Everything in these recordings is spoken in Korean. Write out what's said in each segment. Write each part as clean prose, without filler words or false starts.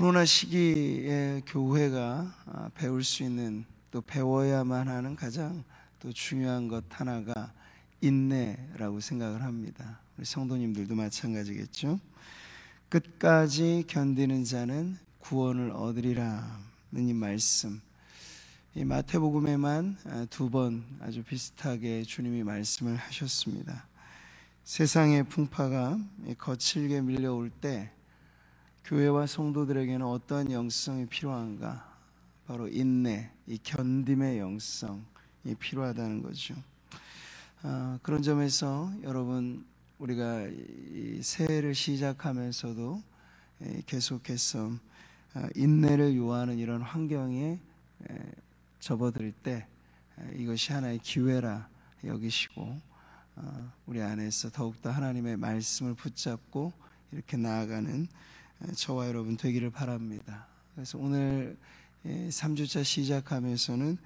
코로나 시기에 교회가 배울 수 있는, 또 배워야만 하는 가장 또 중요한 것 하나가 인내라고 생각을 합니다. 우리 성도님들도 마찬가지겠죠. 끝까지 견디는 자는 구원을 얻으리라 는 이 말씀, 이 마태복음에만 두 번 아주 비슷하게 주님이 말씀을 하셨습니다. 세상의 풍파가 거칠게 밀려올 때 교회와 성도들에게는 어떤 영성이 필요한가? 바로 인내, 이 견딤의 영성이 필요하다는 거죠. 그런 점에서 여러분, 우리가 이 새해를 시작하면서도 계속해서 인내를 요하는 이런 환경에 접어들 때 이것이 하나의 기회라 여기시고 우리 안에서 더욱더 하나님의 말씀을 붙잡고 이렇게 나아가는 저와 여러분 되기를 바랍니다. 그래서 오늘 3주차 시작하면서는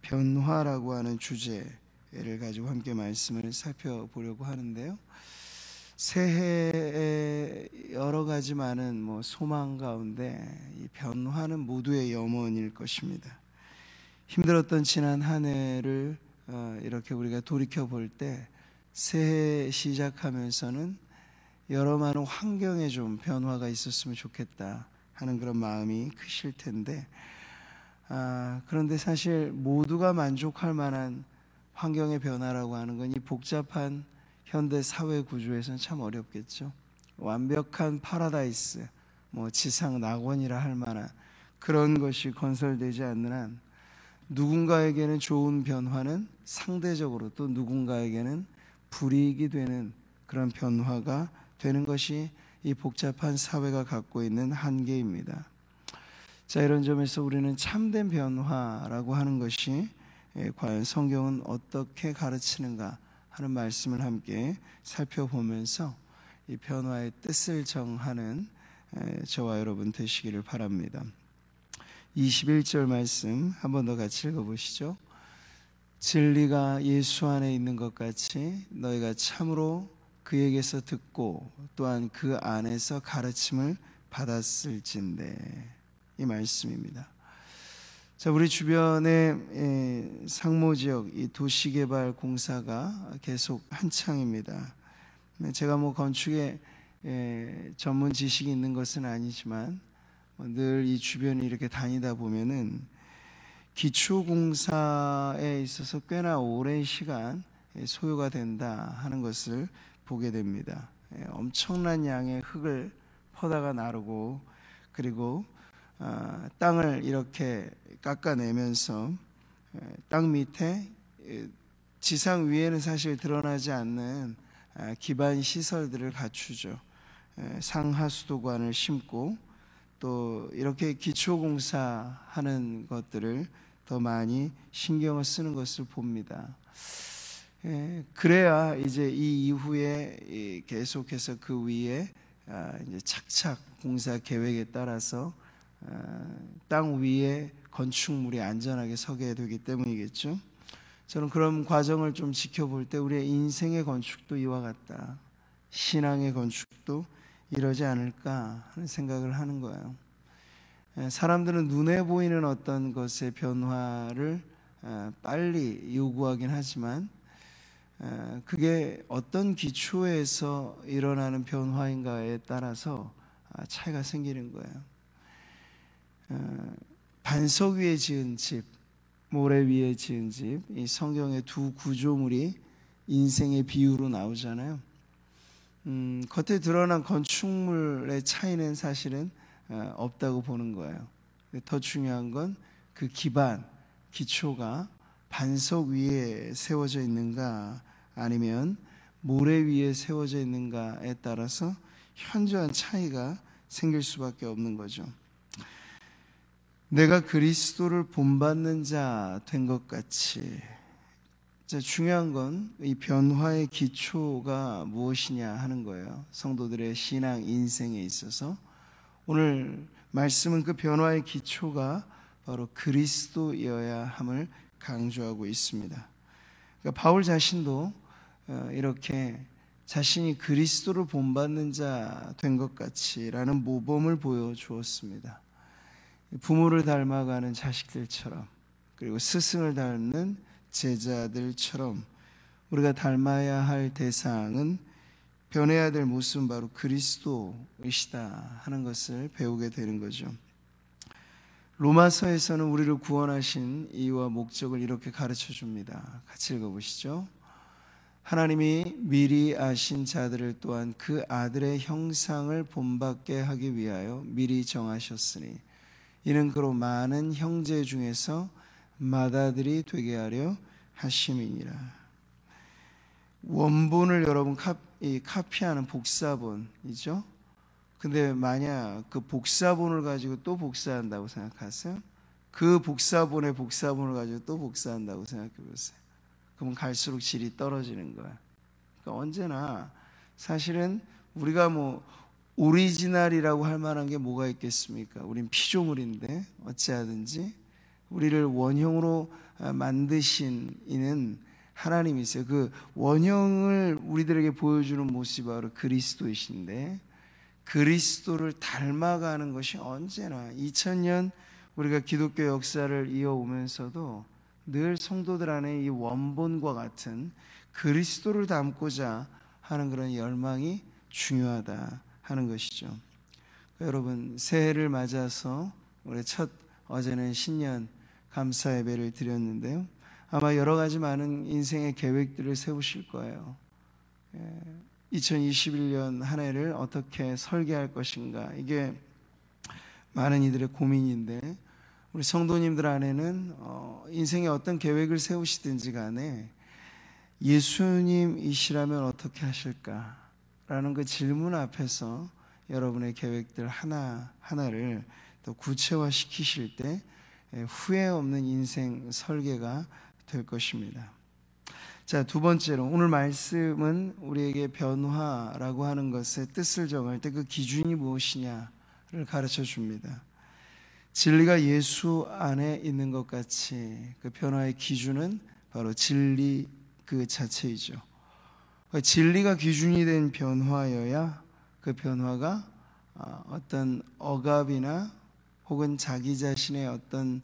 변화라고 하는 주제를 가지고 함께 말씀을 살펴보려고 하는데요. 새해에 여러 가지 많은 소망 가운데 이 변화는 모두의 염원일 것입니다. 힘들었던 지난 한 해를 이렇게 우리가 돌이켜 볼 때 새해 시작하면서는 여러 많은 환경에 좀 변화가 있었으면 좋겠다 하는 그런 마음이 크실 텐데, 그런데 사실 모두가 만족할 만한 환경의 변화라고 하는 건 이 복잡한 현대 사회 구조에서는 참 어렵겠죠. 완벽한 파라다이스, 지상 낙원이라 할 만한 그런 것이 건설되지 않는 한 누군가에게는 좋은 변화는 상대적으로 또 누군가에게는 불이익이 되는 그런 변화가 되는 것이 이 복잡한 사회가 갖고 있는 한계입니다. 자, 이런 점에서 우리는 참된 변화라고 하는 것이 과연 성경은 어떻게 가르치는가 하는 말씀을 함께 살펴보면서 이 변화의 뜻을 정하는 저와 여러분 되시기를 바랍니다. 21절 말씀 한 번 더 같이 읽어보시죠. 진리가 예수 안에 있는 것 같이 너희가 참으로 그에게서 듣고 또한 그 안에서 가르침을 받았을진데, 이 말씀입니다. 자, 우리 주변의 상모지역 이 도시개발 공사가 계속 한창입니다. 제가 건축에 전문 지식이 있는 것은 아니지만 늘 이 주변을 이렇게 다니다 보면은 기초공사에 있어서 꽤나 오랜 시간 소요가 된다 하는 것을 보게 됩니다. 엄청난 양의 흙을 퍼다가 나르고, 그리고 땅을 이렇게 깎아내면서 땅 밑에 지상 위에는 사실 드러나지 않는 기반 시설들을 갖추죠. 상하수도관을 심고 또 이렇게 기초공사하는 것들을 더 많이 신경을 쓰는 것을 봅니다. 그래야 이제 이 이후에 계속해서 그 위에 이제 착착 공사 계획에 따라서 땅 위에 건축물이 안전하게 서게 되기 때문이겠죠. 저는 그런 과정을 좀 지켜볼 때 우리의 인생의 건축도 이와 같다, 신앙의 건축도 이러지 않을까 하는 생각을 하는 거예요. 사람들은 눈에 보이는 어떤 것의 변화를 빨리 요구하긴 하지만 그게 어떤 기초에서 일어나는 변화인가에 따라서 차이가 생기는 거예요. 반석 위에 지은 집, 모래 위에 지은 집, 이 성경의 두 구조물이 인생의 비유로 나오잖아요. 겉에 드러난 건축물의 차이는 사실은 없다고 보는 거예요. 더 중요한 건 그 기반, 기초가 반석 위에 세워져 있는가 아니면 모래 위에 세워져 있는가에 따라서 현저한 차이가 생길 수밖에 없는 거죠. 내가 그리스도를 본받는 자 된 것 같이, 중요한 건 이 변화의 기초가 무엇이냐 하는 거예요. 성도들의 신앙 인생에 있어서 오늘 말씀은 그 변화의 기초가 바로 그리스도여야 함을 강조하고 있습니다. 그러니까 바울 자신도 이렇게 자신이 그리스도를 본받는 자 된 것 같이라는 모범을 보여주었습니다. 부모를 닮아가는 자식들처럼, 그리고 스승을 닮는 제자들처럼 우리가 닮아야 할 대상은 변해야 될 모습은 바로 그리스도이시다 하는 것을 배우게 되는 거죠. 로마서에서는 우리를 구원하신 이유와 목적을 이렇게 가르쳐 줍니다. 같이 읽어보시죠. 하나님이 미리 아신 자들을 또한 그 아들의 형상을 본받게 하기 위하여 미리 정하셨으니 이는 그로 많은 형제 중에서 맏아들이 되게 하려 하심이니라. 원본을 여러분 카피하는 복사본이죠. 근데 만약 그 복사본을 가지고 또 복사한다고 생각하세요? 그 복사본의 복사본을 가지고 또 복사한다고 생각해 보세요. 그러면 갈수록 질이 떨어지는 거야. 그러니까 언제나 사실은 우리가 오리지널이라고 할 만한 게 뭐가 있겠습니까? 우린 피조물인데 어찌하든지 우리를 원형으로 만드신 이는 하나님이세요. 그 원형을 우리들에게 보여주는 모습이 바로 그리스도이신데, 그리스도를 닮아가는 것이 언제나 2000년 우리가 기독교 역사를 이어오면서도 늘 성도들 안에 이 원본과 같은 그리스도를 닮고자 하는 그런 열망이 중요하다 하는 것이죠. 그러니까 여러분, 새해를 맞아서 우리 어제는 신년 감사 예배를 드렸는데요. 아마 여러 가지 많은 인생의 계획들을 세우실 거예요. 2021년 한 해를 어떻게 설계할 것인가, 이게 많은 이들의 고민인데, 우리 성도님들 안에는 인생에 어떤 계획을 세우시든지 간에 예수님이시라면 어떻게 하실까라는 그 질문 앞에서 여러분의 계획들 하나하나를 또 구체화시키실 때 후회 없는 인생 설계가 될 것입니다. 자, 두 번째로 오늘 말씀은 우리에게 변화라고 하는 것의 뜻을 정할 때 그 기준이 무엇이냐를 가르쳐 줍니다. 진리가 예수 안에 있는 것 같이 그 변화의 기준은 바로 진리 그 자체이죠. 진리가 기준이 된 변화여야 그 변화가 어떤 억압이나 혹은 자기 자신의 어떤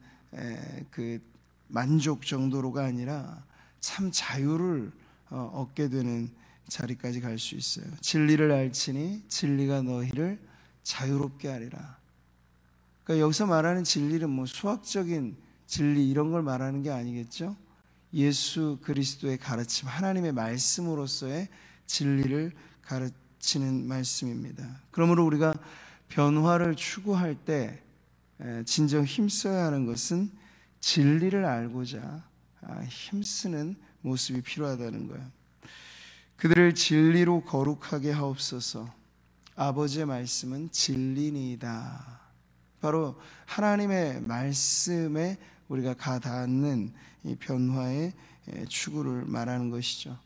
그 만족 정도로가 아니라 참 자유를 얻게 되는 자리까지 갈 수 있어요. 진리를 알지니 진리가 너희를 자유롭게 하리라. 그러니까 여기서 말하는 진리는 수학적인 진리 이런 걸 말하는 게 아니겠죠. 예수 그리스도의 가르침, 하나님의 말씀으로서의 진리를 가르치는 말씀입니다. 그러므로 우리가 변화를 추구할 때 진정 힘써야 하는 것은 진리를 알고자 힘쓰는 모습이 필요하다는 거예요. 그들을 진리로 거룩하게 하옵소서. 아버지의 말씀은 진리니이다. 바로 하나님의 말씀에 우리가 가닿는 이 변화의 추구를 말하는 것이죠.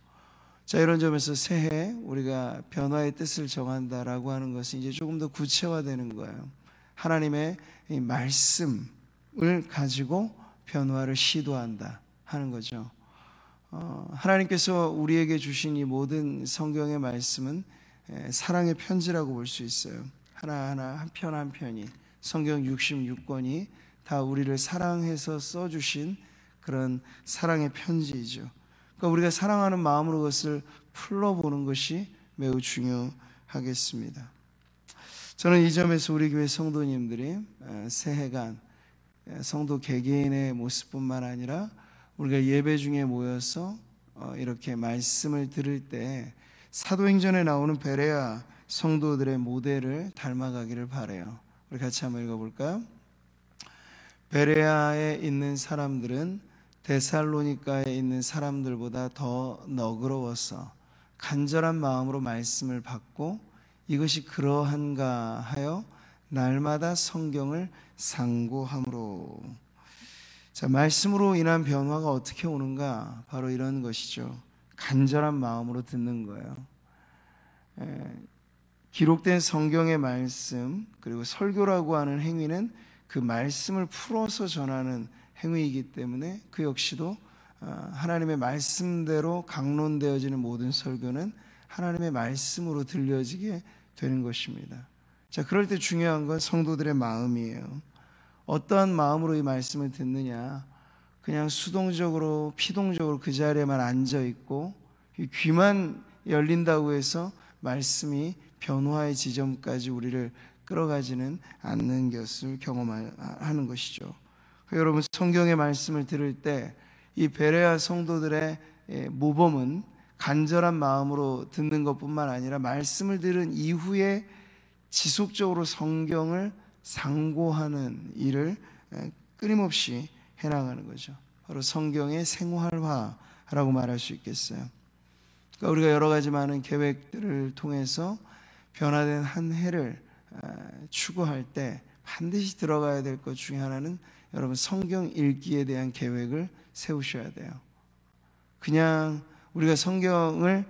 자, 이런 점에서 새해 우리가 변화의 뜻을 정한다라고 하는 것은 이제 조금 더 구체화되는 거예요. 하나님의 이 말씀을 가지고 변화를 시도한다 하는 거죠. 하나님께서 우리에게 주신 이 모든 성경의 말씀은 사랑의 편지라고 볼 수 있어요. 하나하나 한 편 한 편이, 성경 66권이 다 우리를 사랑해서 써주신 그런 사랑의 편지이죠. 그러니까 우리가 사랑하는 마음으로 그것을 풀어보는 것이 매우 중요하겠습니다. 저는 이 점에서 우리 교회 성도님들이 새해간 성도 개개인의 모습뿐만 아니라 우리가 예배 중에 모여서 이렇게 말씀을 들을 때 사도행전에 나오는 베레아 성도들의 모델을 닮아가기를 바라요. 우리 같이 한번 읽어볼까요? 베레아에 있는 사람들은 데살로니가에 있는 사람들보다 더 너그러워서 간절한 마음으로 말씀을 받고 이것이 그러한가 하여 날마다 성경을 상고함으로. 자, 말씀으로 인한 변화가 어떻게 오는가? 바로 이런 것이죠. 간절한 마음으로 듣는 거예요. 기록된 성경의 말씀, 그리고 설교라고 하는 행위는 그 말씀을 풀어서 전하는 행위이기 때문에 그 역시도 하나님의 말씀대로 강론되어지는 모든 설교는 하나님의 말씀으로 들려지게 되는 것입니다. 자, 그럴 때 중요한 건 성도들의 마음이에요. 어떠한 마음으로 이 말씀을 듣느냐? 그냥 수동적으로 피동적으로 그 자리에만 앉아 있고 귀만 열린다고 해서 말씀이 변화의 지점까지 우리를 끌어가지는 않는 것을 경험하는 것이죠. 여러분, 성경의 말씀을 들을 때 이 베레아 성도들의 모범은 간절한 마음으로 듣는 것뿐만 아니라 말씀을 들은 이후에 지속적으로 성경을 상고하는 일을 끊임없이 해나가는 거죠. 바로 성경의 생활화라고 말할 수 있겠어요. 그러니까 우리가 여러 가지 많은 계획들을 통해서 변화된 한 해를 추구할 때 반드시 들어가야 될 것 중에 하나는 여러분 성경 읽기에 대한 계획을 세우셔야 돼요. 그냥 우리가 성경을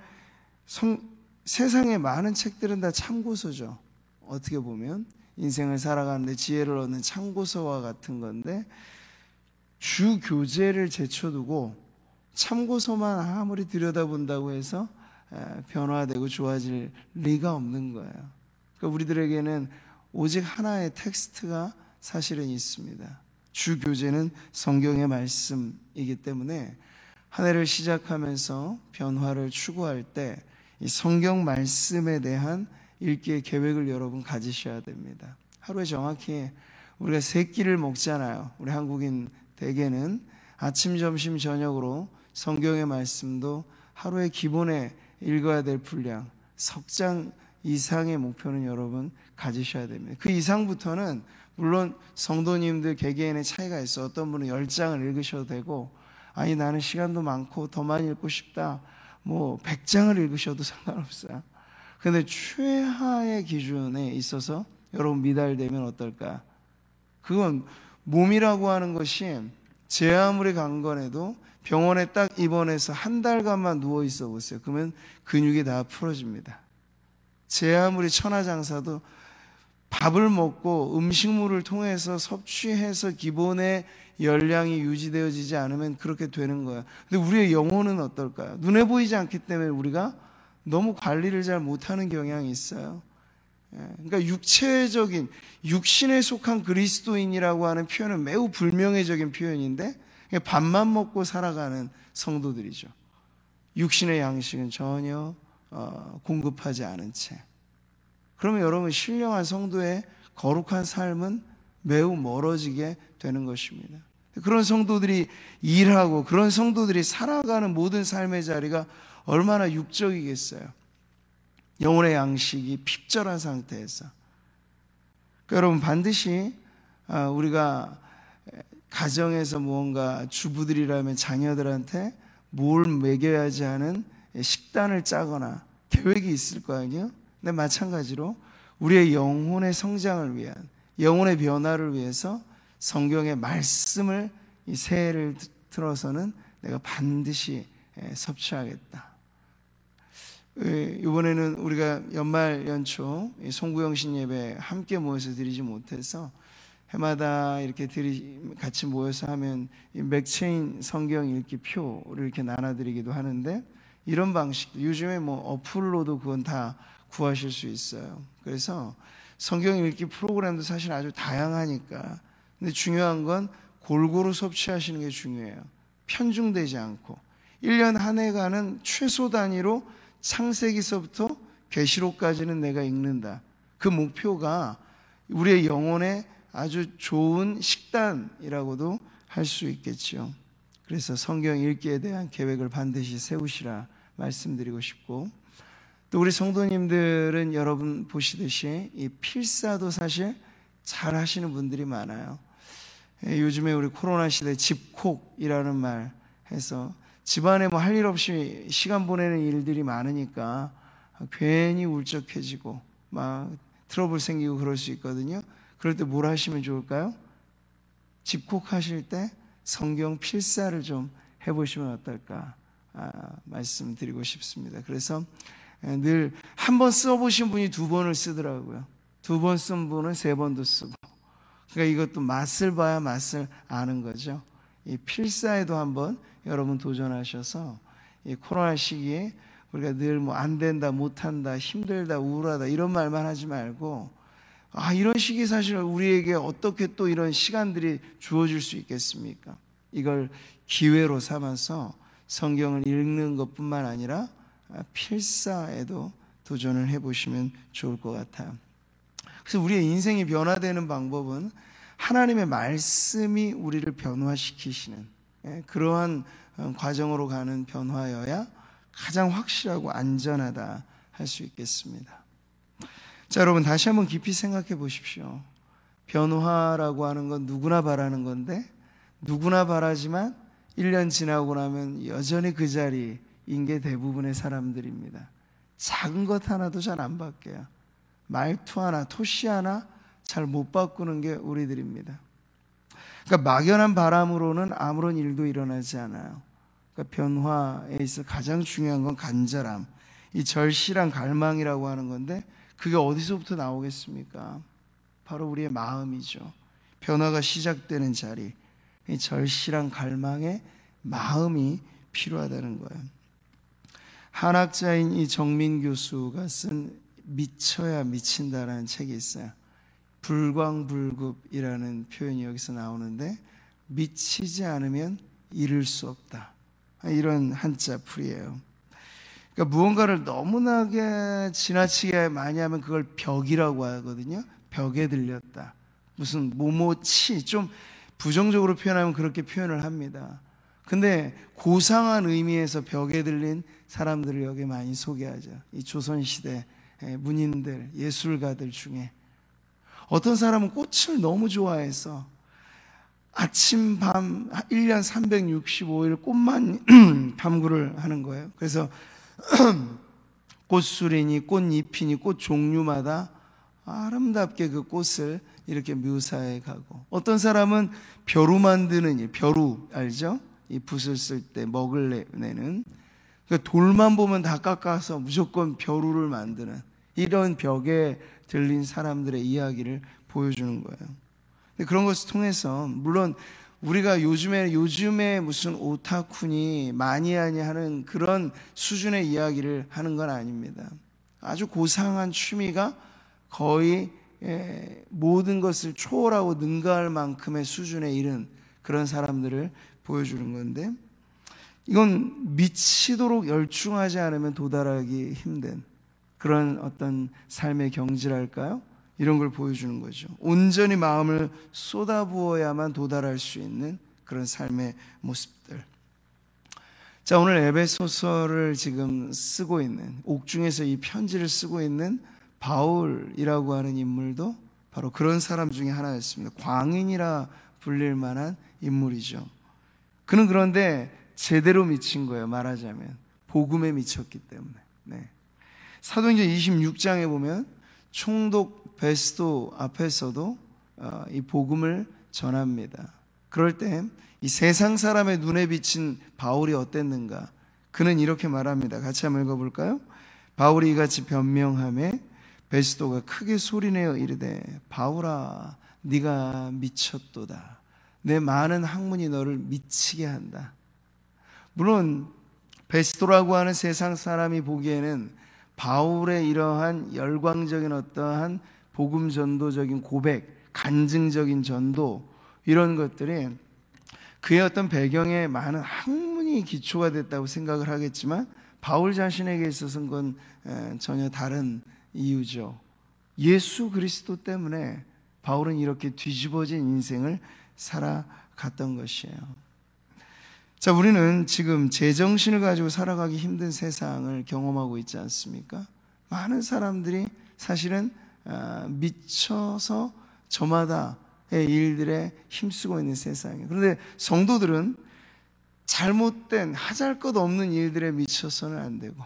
세상의 많은 책들은 다 참고서죠. 어떻게 보면 인생을 살아가는데 지혜를 얻는 참고서와 같은 건데 주 교재를 제쳐두고 참고서만 아무리 들여다본다고 해서 변화되고 좋아질 리가 없는 거예요. 그러니까 우리들에게는 오직 하나의 텍스트가 사실은 있습니다. 주 교재는 성경의 말씀이기 때문에 한 해를 시작하면서 변화를 추구할 때 이 성경 말씀에 대한 읽기의 계획을 여러분 가지셔야 됩니다. 하루에 정확히 우리가 세 끼를 먹잖아요. 우리 한국인 대개는 아침, 점심, 저녁으로 성경의 말씀도 하루에 기본에 읽어야 될 분량 석 장 이상의 목표는 여러분 가지셔야 됩니다. 그 이상부터는 물론 성도님들 개개인의 차이가 있어. 어떤 분은 10장을 읽으셔도 되고, 아니 나는 시간도 많고 더 많이 읽고 싶다, 뭐 100장을 읽으셔도 상관없어요. 근데 최하의 기준에 있어서 여러분 미달되면 어떨까? 그건 몸이라고 하는 것이 제 아무리 강건해도 병원에 딱 입원해서 한 달간만 누워 있어 보세요. 그러면 근육이 다 풀어집니다. 제 아무리 천하장사도 밥을 먹고 음식물을 통해서 섭취해서 기본의 열량이 유지되어지지 않으면 그렇게 되는 거야. 근데 우리의 영혼은 어떨까요? 눈에 보이지 않기 때문에 우리가 너무 관리를 잘 못하는 경향이 있어요. 그러니까 육체적인, 육신에 속한 그리스도인이라고 하는 표현은 매우 불명예적인 표현인데 밥만 먹고 살아가는 성도들이죠. 육신의 양식은 전혀 공급하지 않은 채. 그러면 여러분, 신령한 성도의 거룩한 삶은 매우 멀어지게 되는 것입니다. 그런 성도들이 일하고 그런 성도들이 살아가는 모든 삶의 자리가 얼마나 육적이겠어요. 영혼의 양식이 핍절한 상태에서. 그러니까 여러분, 반드시 우리가 가정에서 무언가 주부들이라면 자녀들한테 뭘 먹여야지 하는 식단을 짜거나 계획이 있을 거 아니에요? 근데 마찬가지로 우리의 영혼의 성장을 위한, 영혼의 변화를 위해서 성경의 말씀을 이 새해를 들어서는 내가 반드시 섭취하겠다. 이번에는 우리가 연말 연초 송구영신 예배 함께 모여서 드리지 못해서 해마다 이렇게 같이 모여서 하면 이 맥체인 성경 읽기 표를 이렇게 나눠드리기도 하는데, 이런 방식, 요즘에 뭐 어플로도 그건 다 구하실 수 있어요. 그래서 성경 읽기 프로그램도 사실 아주 다양하니까. 근데 중요한 건 골고루 섭취하시는 게 중요해요. 편중되지 않고 1년 한 해간은 최소 단위로 창세기서부터 계시록까지는 내가 읽는다. 그 목표가 우리의 영혼에 아주 좋은 식단이라고도 할 수 있겠죠. 그래서 성경 읽기에 대한 계획을 반드시 세우시라 말씀드리고 싶고, 또 우리 성도님들은 여러분 보시듯이 이 필사도 사실 잘 하시는 분들이 많아요. 요즘에 우리 코로나 시대 집콕이라는 말 해서 집안에 뭐 할 일 없이 시간 보내는 일들이 많으니까 괜히 울적해지고 막 트러블 생기고 그럴 수 있거든요. 그럴 때 뭘 하시면 좋을까요? 집콕하실 때 성경 필사를 좀 해보시면 어떨까 말씀드리고 싶습니다. 그래서 늘 한 번 써보신 분이 두 번을 쓰더라고요. 두 번 쓴 분은 세 번도 쓰고. 그러니까 이것도 맛을 봐야 맛을 아는 거죠. 이 필사에도 한번 여러분 도전하셔서 이 코로나 시기에 우리가 늘 뭐 안 된다, 못 한다, 힘들다, 우울하다 이런 말만 하지 말고 이런 시기 사실 우리에게 어떻게 또 이런 시간들이 주어질 수 있겠습니까? 이걸 기회로 삼아서 성경을 읽는 것뿐만 아니라 필사에도 도전을 해보시면 좋을 것 같아요. 그래서 우리의 인생이 변화되는 방법은 하나님의 말씀이 우리를 변화시키시는 그러한 과정으로 가는 변화여야 가장 확실하고 안전하다 할 수 있겠습니다. 자, 여러분 다시 한번 깊이 생각해 보십시오. 변화라고 하는 건 누구나 바라는 건데, 누구나 바라지만 1년 지나고 나면 여전히 그 자리인 게 대부분의 사람들입니다. 작은 것 하나도 잘 안 바뀌어요. 말투 하나, 토시 하나 잘 못 바꾸는 게 우리들입니다. 그러니까 막연한 바람으로는 아무런 일도 일어나지 않아요. 그러니까 변화에 있어 가장 중요한 건 간절함, 이 절실한 갈망이라고 하는 건데, 그게 어디서부터 나오겠습니까? 바로 우리의 마음이죠. 변화가 시작되는 자리, 이 절실한 갈망의 마음이 필요하다는 거예요. 한학자인 이 정민 교수가 쓴 미쳐야 미친다라는 책이 있어요. 불광불급이라는 표현이 여기서 나오는데, 미치지 않으면 이룰 수 없다, 이런 한자 풀이에요. 그러니까 무언가를 너무나게 지나치게 많이 하면 그걸 벽이라고 하거든요. 벽에 들렸다, 무슨 모모치, 좀 부정적으로 표현하면 그렇게 표현을 합니다. 근데 고상한 의미에서 벽에 들린 사람들을 여기 많이 소개하죠. 이 조선시대 문인들, 예술가들 중에 어떤 사람은 꽃을 너무 좋아해서 아침 밤 1년 365일 꽃만 탐구를 하는 거예요. 그래서 꽃술이니 꽃잎이니 꽃 종류마다 아름답게 그 꽃을 이렇게 묘사해 가고, 어떤 사람은 벼루 만드는 일, 벼루 알죠? 이 붓을 쓸 때 먹을 내는, 그러니까 돌만 보면 다 깎아서 무조건 벼루를 만드는, 이런 벽에 들린 사람들의 이야기를 보여주는 거예요. 근데 그런 것을 통해서, 물론 우리가 요즘에 무슨 오타쿠니 마니아니 하는 그런 수준의 이야기를 하는 건 아닙니다. 아주 고상한 취미가 거의 모든 것을 초월하고 능가할 만큼의 수준에 이른 그런 사람들을 보여주는 건데, 이건 미치도록 열중하지 않으면 도달하기 힘든 그런 어떤 삶의 경지랄까요? 이런 걸 보여주는 거죠. 온전히 마음을 쏟아부어야만 도달할 수 있는 그런 삶의 모습들. 자, 오늘 에베소서를 지금 쓰고 있는, 옥중에서 이 편지를 쓰고 있는 바울이라고 하는 인물도 바로 그런 사람 중에 하나였습니다. 광인이라 불릴 만한 인물이죠. 그는 그런데 제대로 미친 거예요. 말하자면 복음에 미쳤기 때문에. 사도행전 26장에 보면 총독 베스도 앞에서도 이 복음을 전합니다. 그럴 때 이 세상 사람의 눈에 비친 바울이 어땠는가? 그는 이렇게 말합니다. 같이 한번 읽어볼까요? 바울이 이같이 변명하매 베스도가 크게 소리내어 이르되, 바울아, 네가 미쳤도다. 내 많은 학문이 너를 미치게 한다. 물론 베스도라고 하는 세상 사람이 보기에는 바울의 이러한 열광적인 어떠한 복음 전도적인 고백, 간증적인 전도, 이런 것들이 그의 어떤 배경에 많은 학문이 기초가 됐다고 생각을 하겠지만, 바울 자신에게 있어서는 그건 전혀 다른 이유죠. 예수 그리스도 때문에 바울은 이렇게 뒤집어진 인생을 살아갔던 것이에요. 자, 우리는 지금 제정신을 가지고 살아가기 힘든 세상을 경험하고 있지 않습니까? 많은 사람들이 사실은 미쳐서 저마다의 일들에 힘쓰고 있는 세상이에요. 그런데 성도들은 잘못된 하잘것없는 일들에 미쳐서는 안 되고,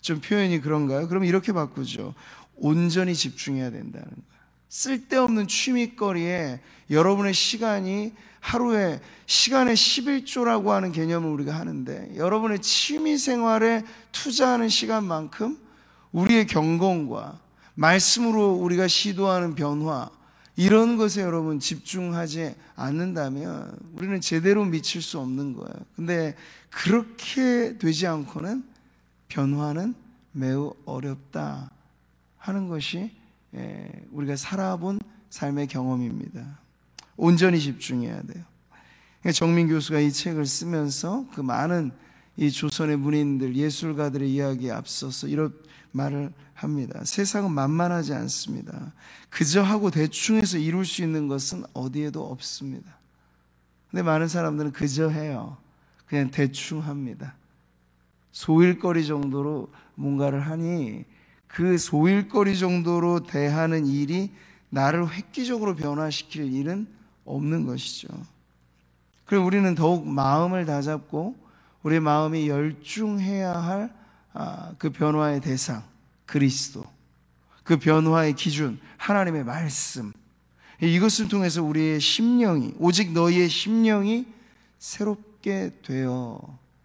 좀 표현이 그런가요? 그럼 이렇게 바꾸죠. 온전히 집중해야 된다는 거예요. 쓸데없는 취미거리에 여러분의 시간이 하루에 시간의 11조라고 하는 개념을 우리가 하는데, 여러분의 취미생활에 투자하는 시간만큼 우리의 경건과 말씀으로 우리가 시도하는 변화, 이런 것에 여러분 집중하지 않는다면 우리는 제대로 미칠 수 없는 거예요. 근데 그렇게 되지 않고는 변화는 매우 어렵다 하는 것이 우리가 살아본 삶의 경험입니다. 온전히 집중해야 돼요. 정민 교수가 이 책을 쓰면서 그 많은 이 조선의 문인들, 예술가들의 이야기에 앞서서 이런 말을 합니다. 세상은 만만하지 않습니다. 그저 하고 대충 해서 이룰 수 있는 것은 어디에도 없습니다. 근데 많은 사람들은 그저 해요. 그냥 대충 합니다. 소일거리 정도로 뭔가를 하니 그 소일거리 정도로 대하는 일이 나를 획기적으로 변화시킬 일은 없는 것이죠. 그리고 우리는 더욱 마음을 다잡고 우리의 마음이 열중해야 할 그 변화의 대상, 그리스도, 그 변화의 기준, 하나님의 말씀, 이것을 통해서 우리의 심령이, 오직 너희의 심령이 새롭게 되어,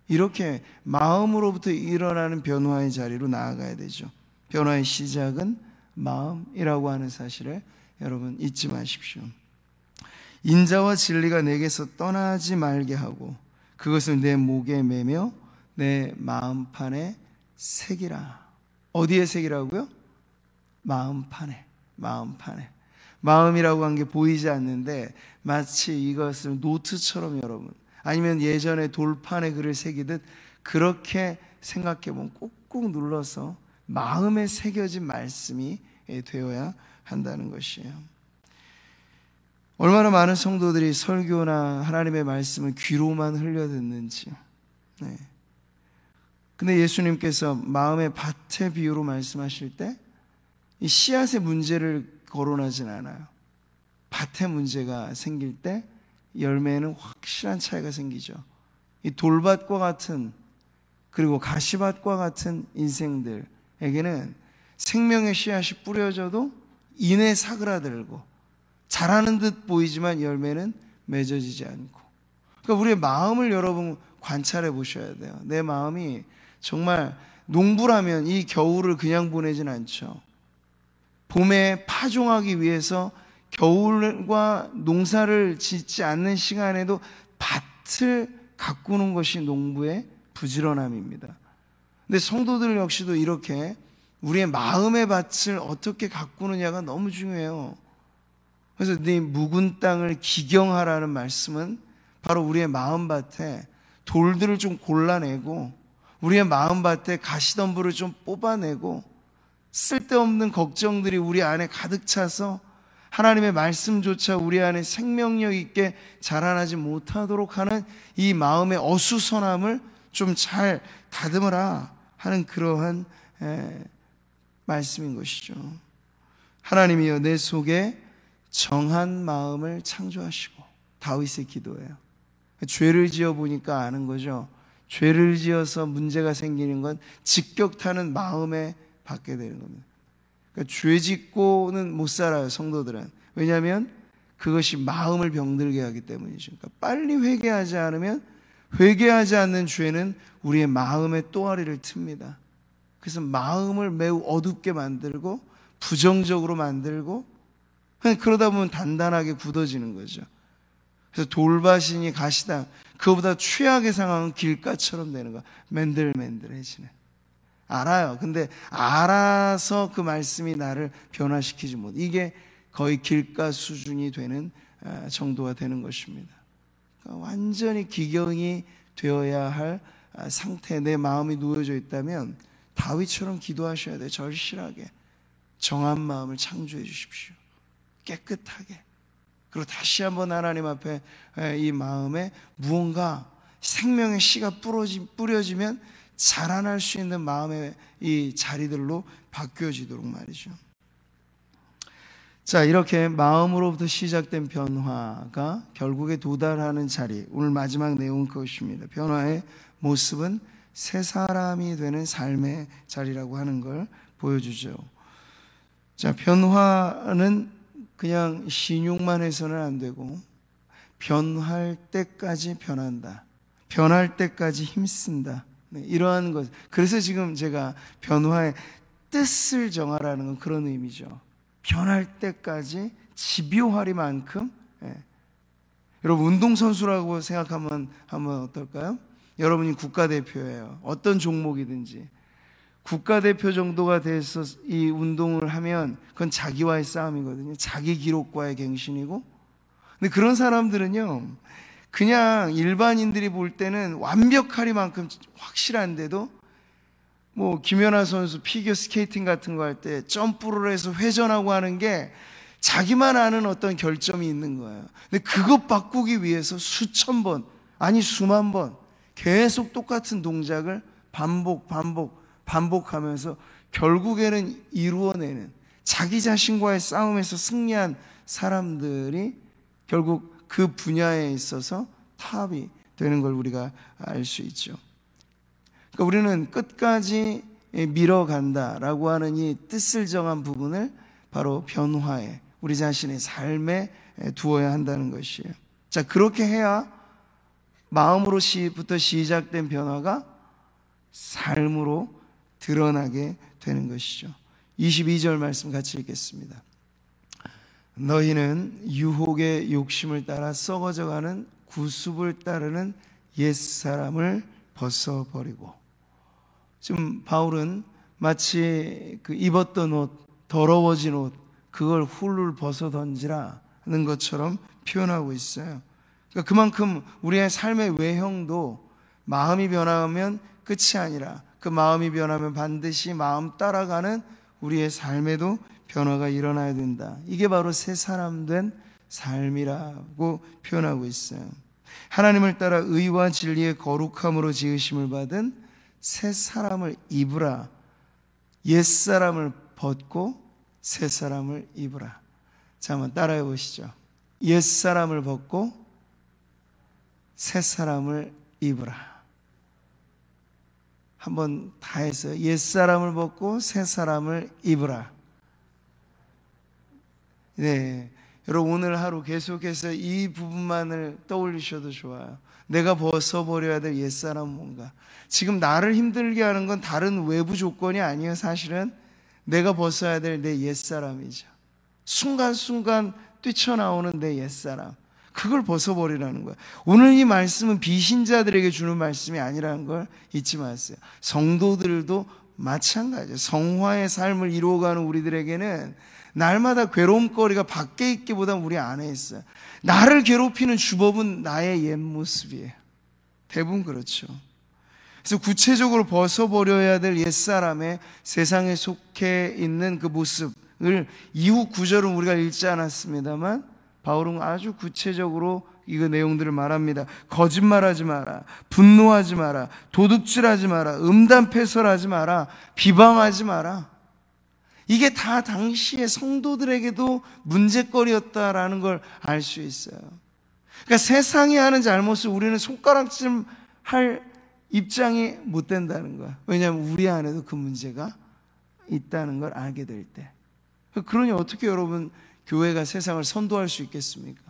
이렇게 마음으로부터 일어나는 변화의 자리로 나아가야 되죠. 변화의 시작은 마음이라고 하는 사실을 여러분 잊지 마십시오. 인자와 진리가 내게서 떠나지 말게 하고 그것을 내 목에 매며 내 마음판에 새기라. 어디에 새기라고요? 마음판에. 마음이라고 한 게 보이지 않는데 마치 이것을 노트처럼 여러분, 아니면 예전에 돌판에 글을 새기듯 그렇게 생각해보면 꾹꾹 눌러서 마음에 새겨진 말씀이 되어야 한다는 것이에요. 얼마나 많은 성도들이 설교나 하나님의 말씀을 귀로만 흘려듣는지. 근데 예수님께서 마음의 밭의 비유로 말씀하실 때 이 씨앗의 문제를 거론하진 않아요. 밭의 문제가 생길 때 열매에는 확실한 차이가 생기죠. 이 돌밭과 같은, 그리고 가시밭과 같은 인생들에게는 생명의 씨앗이 뿌려져도 이내 사그라들고 자라는 듯 보이지만 열매는 맺어지지 않고. 그러니까 우리의 마음을 여러분 관찰해 보셔야 돼요. 내 마음이 정말 농부라면 이 겨울을 그냥 보내진 않죠. 봄에 파종하기 위해서 겨울과 농사를 짓지 않는 시간에도 밭을 가꾸는 것이 농부의 부지런함입니다. 근데 성도들 역시도 이렇게 우리의 마음의 밭을 어떻게 가꾸느냐가 너무 중요해요. 그래서 네 묵은 땅을 기경하라는 말씀은 바로 우리의 마음밭에 돌들을 좀 골라내고 우리의 마음밭에 가시덤불을 좀 뽑아내고 쓸데없는 걱정들이 우리 안에 가득 차서 하나님의 말씀조차 우리 안에 생명력 있게 자라나지 못하도록 하는 이 마음의 어수선함을 좀 잘 다듬어라 하는 그러한 말씀인 것이죠. 하나님이여 내 속에 정한 마음을 창조하시고, 다윗의 기도예요. 죄를 지어 보니까 아는 거죠. 죄를 지어서 문제가 생기는 건 직격타는 마음에 받게 되는 겁니다. 그러니까 죄 짓고는 못 살아요, 성도들은. 왜냐하면 그것이 마음을 병들게 하기 때문이죠. 그러니까 빨리 회개하지 않으면, 회개하지 않는 죄는 우리의 마음의 또아리를 틉니다. 그래서 마음을 매우 어둡게 만들고 부정적으로 만들고, 그러다 보면 단단하게 굳어지는 거죠. 그래서 돌밭이니 가시다, 그거보다 최악의 상황은 길가처럼 되는 거야. 맨들맨들해지는. 알아요. 근데 알아서 그 말씀이 나를 변화시키지 못. 이게 거의 길가 수준이 되는 정도가 되는 것입니다. 그러니까 완전히 기경이 되어야 할 상태에 내 마음이 놓여져 있다면 다윗처럼 기도하셔야 돼요. 절실하게 정한 마음을 창조해 주십시오. 깨끗하게. 그리고 다시 한번 하나님 앞에 이 마음에 무언가 생명의 씨가 뿌려지면 자라날 수 있는 마음의 이 자리들로 바뀌어지도록 말이죠. 자, 이렇게 마음으로부터 시작된 변화가 결국에 도달하는 자리, 오늘 마지막 내용은 그것입니다. 변화의 모습은 새 사람이 되는 삶의 자리라고 하는 걸 보여주죠. 자, 변화는 그냥 신용만 해서는 안 되고 변할 때까지 변한다. 변할 때까지 힘쓴다. 네, 이러한 것. 그래서 지금 제가 변화의 뜻을 정하라는 건 그런 의미죠. 변할 때까지 집요하리만큼. 여러분 운동선수라고 생각하면 한번 어떨까요? 여러분이 국가대표예요. 어떤 종목이든지 국가대표 정도가 돼서 이 운동을 하면 그건 자기와의 싸움이거든요. 자기 기록과의 갱신이고. 근데 그런 사람들은요, 그냥 일반인들이 볼 때는 완벽하리만큼 확실한데도 뭐 김연아 선수 피겨 스케이팅 같은 거 할 때 점프를 해서 회전하고 하는 게 자기만 아는 어떤 결점이 있는 거예요. 근데 그것 바꾸기 위해서 수천 번, 아니 수만 번 계속 똑같은 동작을 반복하면서 결국에는 이루어내는, 자기 자신과의 싸움에서 승리한 사람들이 결국 그 분야에 있어서 탑이 되는 걸 우리가 알 수 있죠. 그러니까 우리는 끝까지 밀어간다라고 하는 이 뜻을 정한 부분을 바로 변화에, 우리 자신의 삶에 두어야 한다는 것이에요. 자, 그렇게 해야 마음으로부터 시작된 변화가 삶으로 드러나게 되는 것이죠. 22절 말씀 같이 읽겠습니다. 너희는 유혹의 욕심을 따라 썩어져가는 구습을 따르는 옛사람을 벗어버리고. 지금 바울은 마치 그 입었던 옷, 더러워진 옷, 그걸 훌훌 벗어던지라는 것처럼 표현하고 있어요. 그러니까 그만큼 우리의 삶의 외형도 마음이 변하면 끝이 아니라 그 마음이 변하면 반드시 마음 따라가는 우리의 삶에도 변화가 일어나야 된다. 이게 바로 새 사람 된 삶이라고 표현하고 있어요. 하나님을 따라 의와 진리의 거룩함으로 지으심을 받은 새 사람을 입으라. 옛 사람을 벗고 새 사람을 입으라. 자, 한번 따라해 보시죠. 옛 사람을 벗고 새 사람을 입으라. 한번 다 해서 옛 사람을 벗고 새 사람을 입으라. 네, 여러분 오늘 하루 계속해서 이 부분만을 떠올리셔도 좋아요. 내가 벗어버려야 될 옛사람은 뭔가. 지금 나를 힘들게 하는 건 다른 외부 조건이 아니에요. 사실은 내가 벗어야 될 내 옛사람이죠. 순간순간 뛰쳐나오는 내 옛사람, 그걸 벗어버리라는 거예요. 오늘 이 말씀은 비신자들에게 주는 말씀이 아니라는 걸 잊지 마세요. 성도들도 마찬가지예요. 성화의 삶을 이루어가는 우리들에게는 날마다 괴로움거리가 밖에 있기보다 우리 안에 있어요. 나를 괴롭히는 주법은 나의 옛 모습이에요. 대부분 그렇죠. 그래서 구체적으로 벗어버려야 될 옛사람의 세상에 속해 있는 그 모습을 이후 구절은 우리가 읽지 않았습니다만 바울은 아주 구체적으로 이거 내용들을 말합니다. 거짓말하지 마라, 분노하지 마라, 도둑질하지 마라, 음담패설하지 마라, 비방하지 마라. 이게 다 당시의 성도들에게도 문제거리였다라는 걸 알 수 있어요. 그러니까 세상이 하는 잘못을 우리는 손가락질 할 입장이 못 된다는 거야. 왜냐하면 우리 안에도 그 문제가 있다는 걸 알게 될 때. 그러니 어떻게 여러분 교회가 세상을 선도할 수 있겠습니까?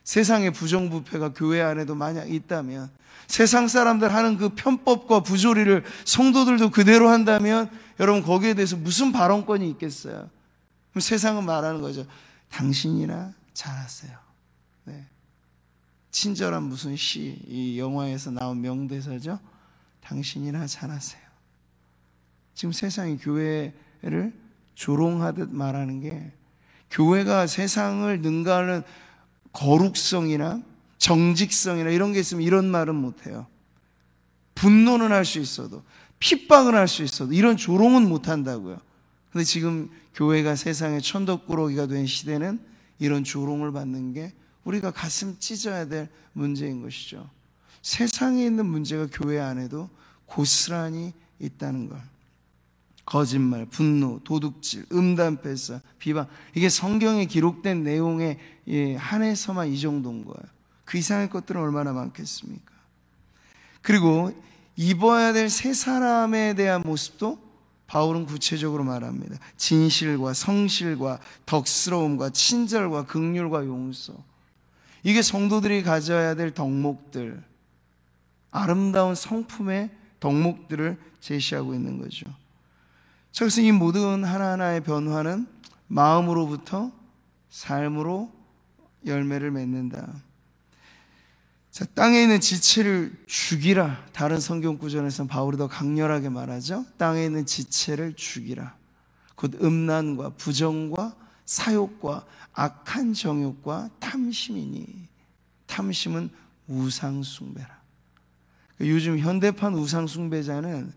세상의 부정부패가 교회 안에도 만약 있다면, 세상 사람들 하는 그 편법과 부조리를 성도들도 그대로 한다면 여러분 거기에 대해서 무슨 발언권이 있겠어요? 그럼 세상은 말하는 거죠. 당신이나 잘하세요. 네. 친절한 무슨 시, 이 영화에서 나온 명대사죠. 당신이나 잘하세요. 지금 세상이 교회를 조롱하듯 말하는 게, 교회가 세상을 능가하는 거룩성이나 정직성이나 이런 게 있으면 이런 말은 못해요. 분노는 할 수 있어도, 핍박을 할 수 있어도 이런 조롱은 못한다고요. 근데 지금 교회가 세상의 천덕꾸러기가 된 시대는 이런 조롱을 받는 게 우리가 가슴 찢어야 될 문제인 것이죠. 세상에 있는 문제가 교회 안에도 고스란히 있다는 걸. 거짓말, 분노, 도둑질, 음담패사, 비방, 이게 성경에 기록된 내용에 한해서만 이 정도인 거예요. 그 이상의 것들은 얼마나 많겠습니까? 그리고 입어야 될 새 사람에 대한 모습도 바울은 구체적으로 말합니다. 진실과 성실과 덕스러움과 친절과 긍휼과 용서, 이게 성도들이 가져야 될 덕목들, 아름다운 성품의 덕목들을 제시하고 있는 거죠. 그래서 이 모든 하나하나의 변화는 마음으로부터 삶으로 열매를 맺는다. 자, 땅에 있는 지체를 죽이라. 다른 성경 구절에서는 바울이 더 강렬하게 말하죠. 땅에 있는 지체를 죽이라. 곧 음란과 부정과 사욕과 악한 정욕과 탐심이니. 탐심은 우상숭배라. 요즘 현대판 우상숭배자는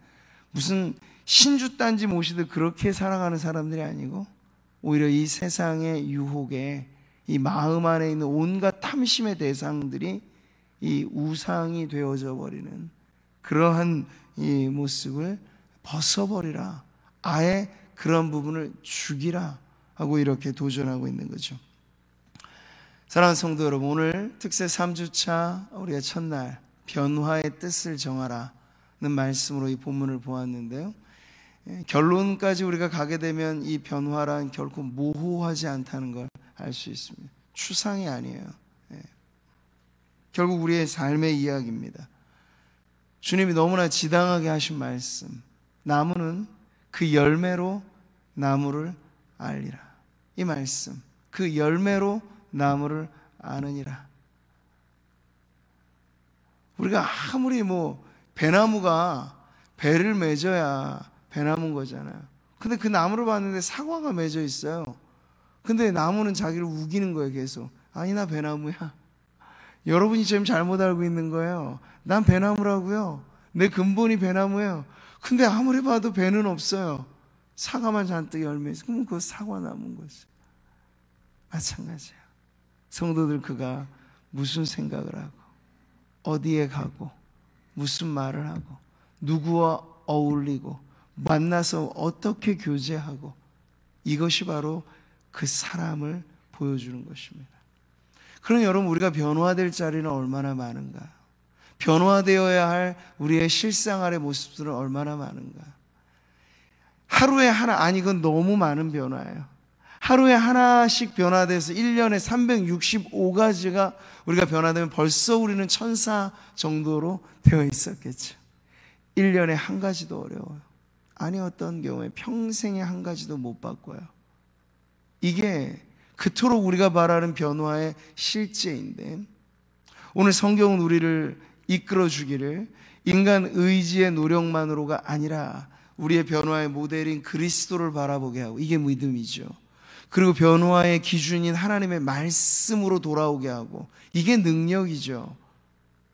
무슨 신주단지 모시듯 그렇게 살아가는 사람들이 아니고 오히려 이 세상의 유혹에 이 마음 안에 있는 온갖 탐심의 대상들이 이 우상이 되어져 버리는 그러한 이 모습을 벗어버리라. 아예 그런 부분을 죽이라 하고 이렇게 도전하고 있는 거죠. 사랑하는 성도 여러분, 오늘 특세 3주차 우리가 첫날 변화의 뜻을 정하라는 말씀으로 이 본문을 보았는데요. 결론까지 우리가 가게 되면 이 변화란 결코 모호하지 않다는 걸 알 수 있습니다. 추상이 아니에요. 결국 우리의 삶의 이야기입니다. 주님이 너무나 지당하게 하신 말씀, 나무는 그 열매로 나무를 알리라. 이 말씀, 그 열매로 나무를 아느니라. 우리가 아무리 배나무가 배를 맺어야 배나무인 거잖아요. 근데 그 나무를 봤는데 사과가 맺어 있어요. 근데 나무는 자기를 우기는 거예요, 계속. 아니, 나 배나무야. 여러분이 지금 잘못 알고 있는 거예요. 난 배나무라고요. 내 근본이 배나무예요. 근데 아무리 봐도 배는 없어요. 사과만 잔뜩 열매 있어요. 그러면 그거 사과나무인 거죠. 마찬가지예요. 성도들, 그가 무슨 생각을 하고 어디에 가고 무슨 말을 하고 누구와 어울리고 만나서 어떻게 교제하고, 이것이 바로 그 사람을 보여주는 것입니다. 그럼 여러분, 우리가 변화될 자리는 얼마나 많은가? 변화되어야 할 우리의 실생활의 모습들은 얼마나 많은가? 하루에 하나, 아니 이건 너무 많은 변화예요. 하루에 하나씩 변화돼서 1년에 365가지가 우리가 변화되면 벌써 우리는 천사 정도로 되어 있었겠죠. 1년에 한 가지도 어려워요. 아니, 어떤 경우에 평생에 한 가지도 못 바꿔요. 이게 그토록 우리가 바라는 변화의 실제인데, 오늘 성경은 우리를 이끌어 주기를 인간 의지의 노력만으로가 아니라 우리의 변화의 모델인 그리스도를 바라보게 하고, 이게 믿음이죠. 그리고 변화의 기준인 하나님의 말씀으로 돌아오게 하고, 이게 능력이죠.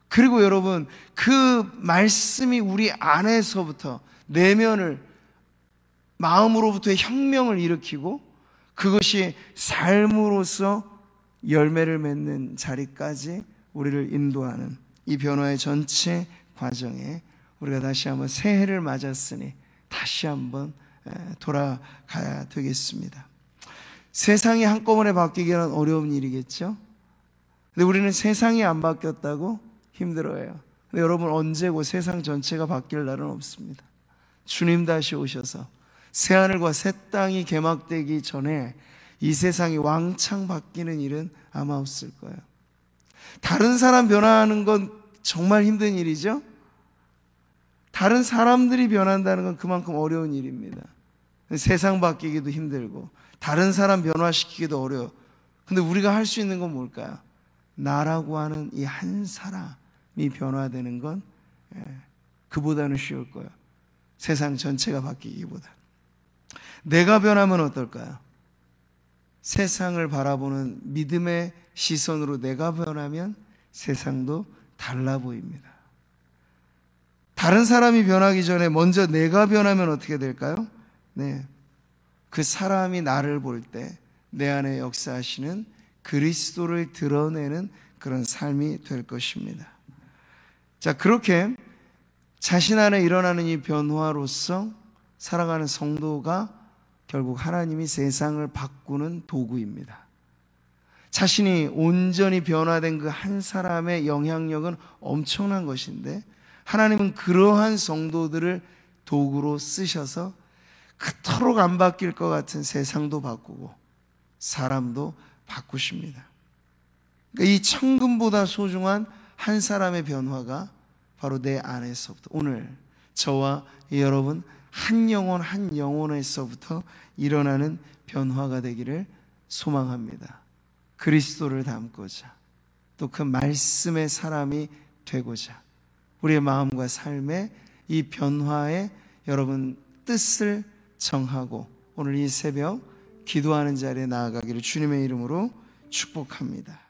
그리고 여러분, 그 말씀이 우리 안에서부터 내면을, 마음으로부터의 혁명을 일으키고 그것이 삶으로서 열매를 맺는 자리까지 우리를 인도하는 이 변화의 전체 과정에 우리가 다시 한번 새해를 맞았으니 다시 한번 돌아가야 되겠습니다. 세상이 한꺼번에 바뀌기는 어려운 일이겠죠. 근데 우리는 세상이 안 바뀌었다고 힘들어해요. 근데 여러분, 언제고 세상 전체가 바뀔 날은 없습니다. 주님 다시 오셔서 새하늘과 새 땅이 개막되기 전에 이 세상이 왕창 바뀌는 일은 아마 없을 거예요. 다른 사람 변화하는 건 정말 힘든 일이죠. 다른 사람들이 변한다는 건 그만큼 어려운 일입니다. 세상 바뀌기도 힘들고 다른 사람 변화시키기도 어려워요. 근데 우리가 할 수 있는 건 뭘까요? 나라고 하는 이 한 사람이 변화되는 건 그보다는 쉬울 거예요. 세상 전체가 바뀌기보다. 내가 변하면 어떨까요? 세상을 바라보는 믿음의 시선으로 내가 변하면 세상도 달라 보입니다. 다른 사람이 변하기 전에 먼저 내가 변하면 어떻게 될까요? 네, 그 사람이 나를 볼 때 내 안에 역사하시는 그리스도를 드러내는 그런 삶이 될 것입니다. 자, 그렇게 자신 안에 일어나는 이 변화로서 살아가는 성도가 결국 하나님이 세상을 바꾸는 도구입니다. 자신이 온전히 변화된 그 한 사람의 영향력은 엄청난 것인데, 하나님은 그러한 성도들을 도구로 쓰셔서 그토록 안 바뀔 것 같은 세상도 바꾸고 사람도 바꾸십니다. 그러니까 이 천금보다 소중한 한 사람의 변화가 바로 내 안에서부터, 오늘 저와 여러분 한 영혼 한 영혼에서부터 일어나는 변화가 되기를 소망합니다. 그리스도를 닮고자 또 그 말씀의 사람이 되고자 우리의 마음과 삶의 이 변화에 여러분 뜻을 정하고 오늘 이 새벽 기도하는 자리에 나아가기를 주님의 이름으로 축복합니다.